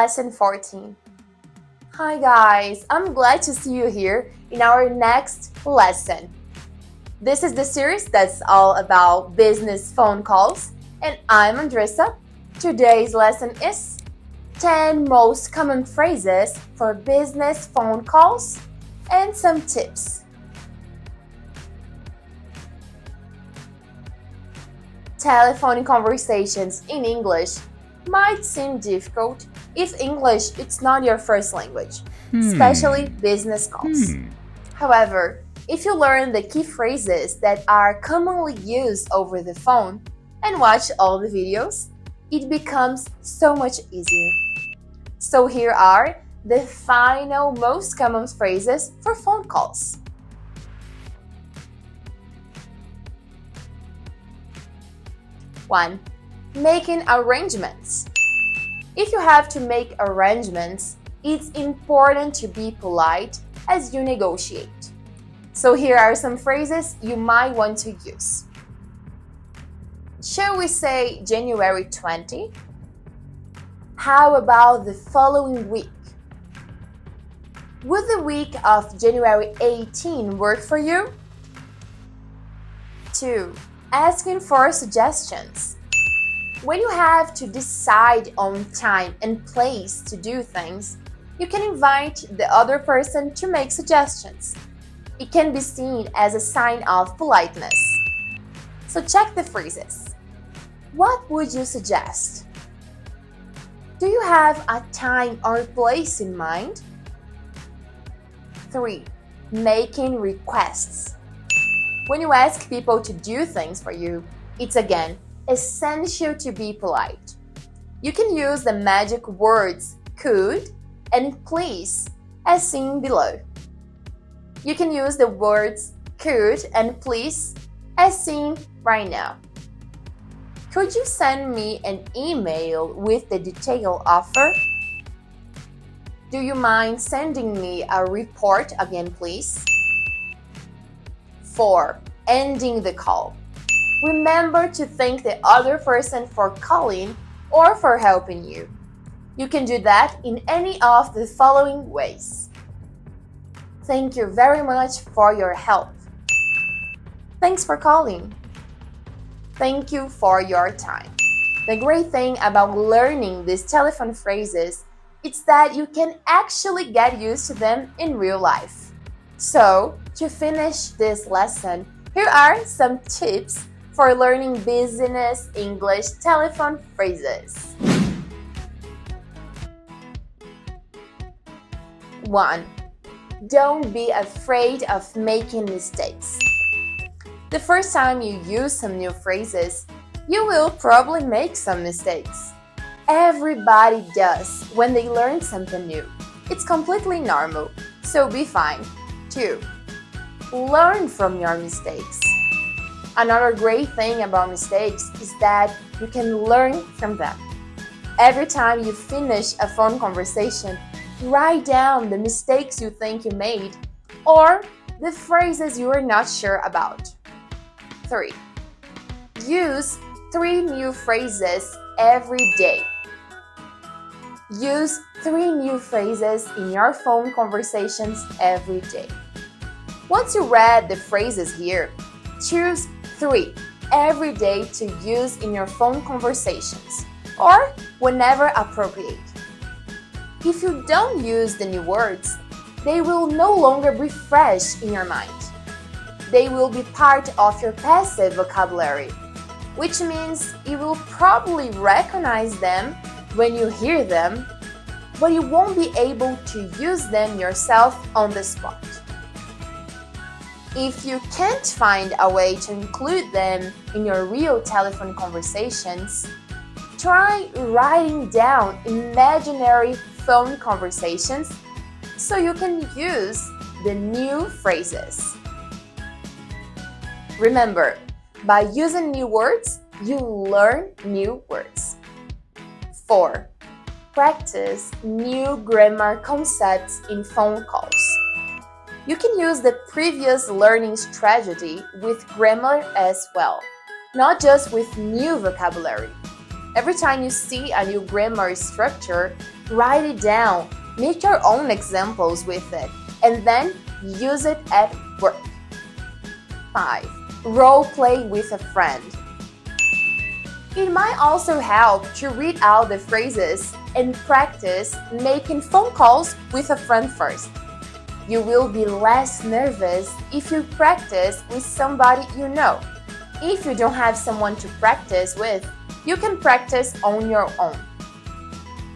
Lesson 14. Hi guys, I'm glad to see you here in our next lesson. This is the series that's all about business phone calls, and I'm Andressa. Today's lesson is 10 most common phrases for business phone calls and some tips. Telephone conversations in English might seem difficult if English is not your first language, especially business calls. However, if you learn the key phrases that are commonly used over the phone and watch all the videos, it becomes so much easier. So here are the final most common phrases for phone calls. 1. Making arrangements. If you have to make arrangements, it's important to be polite as you negotiate. So here are some phrases you might want to use. Shall we say January 20? How about the following week? Would the week of January 18 work for you? 2. Asking for suggestions. When you have to decide on time and place to do things, you can invite the other person to make suggestions. It can be seen as a sign of politeness. So check the phrases. What would you suggest? Do you have a time or place in mind? 3. Making requests. When you ask people to do things for you, it's again essential to be polite. You can use the magic words could and please as seen below. You can use the words could and please as seen right now. Could you send me an email with the detailed offer? Do you mind sending me a report again, please? 4. Ending the call. Remember to thank the other person for calling or for helping you. You can do that in any of the following ways. Thank you very much for your help. Thanks for calling. Thank you for your time. The great thing about learning these telephone phrases is that you can actually get used to them in real life. So, to finish this lesson, here are some tips for learning business English telephone phrases. 1. Don't be afraid of making mistakes. The first time you use some new phrases, you will probably make some mistakes. Everybody does when they learn something new. It's completely normal, so be fine. 2. Learn from your mistakes. Another great thing about mistakes is that you can learn from them. Every time you finish a phone conversation, write down the mistakes you think you made or the phrases you are not sure about. 3. Use 3 new phrases every day. Use 3 new phrases in your phone conversations every day. Once you read the phrases here, choose 3 every day to use in your phone conversations or whenever appropriate. If you don't use the new words, they will no longer be fresh in your mind. They will be part of your passive vocabulary, which means you will probably recognize them when you hear them, but you won't be able to use them yourself on the spot. If you can't find a way to include them in your real telephone conversations, try writing down imaginary phone conversations so you can use the new phrases. Remember, by using new words, you learn new words. 4. Practice new grammar concepts in phone calls. You can use the previous learning strategy with grammar as well, not just with new vocabulary. Every time you see a new grammar structure, write it down, make your own examples with it, and then use it at work. 5. Role play with a friend. It might also help to read out the phrases and practice making phone calls with a friend first. You will be less nervous if you practice with somebody you know. If you don't have someone to practice with, you can practice on your own.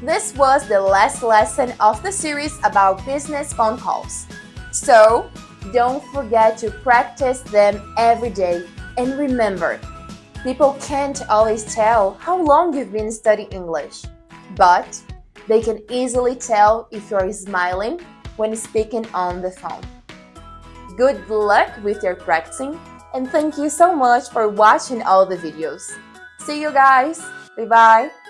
This was the last lesson of the series about business phone calls. So, don't forget to practice them every day. And remember, people can't always tell how long you've been studying English, but they can easily tell if you're smiling when speaking on the phone. Good luck with your practicing, and thank you so much for watching all the videos. See you guys! Bye-bye!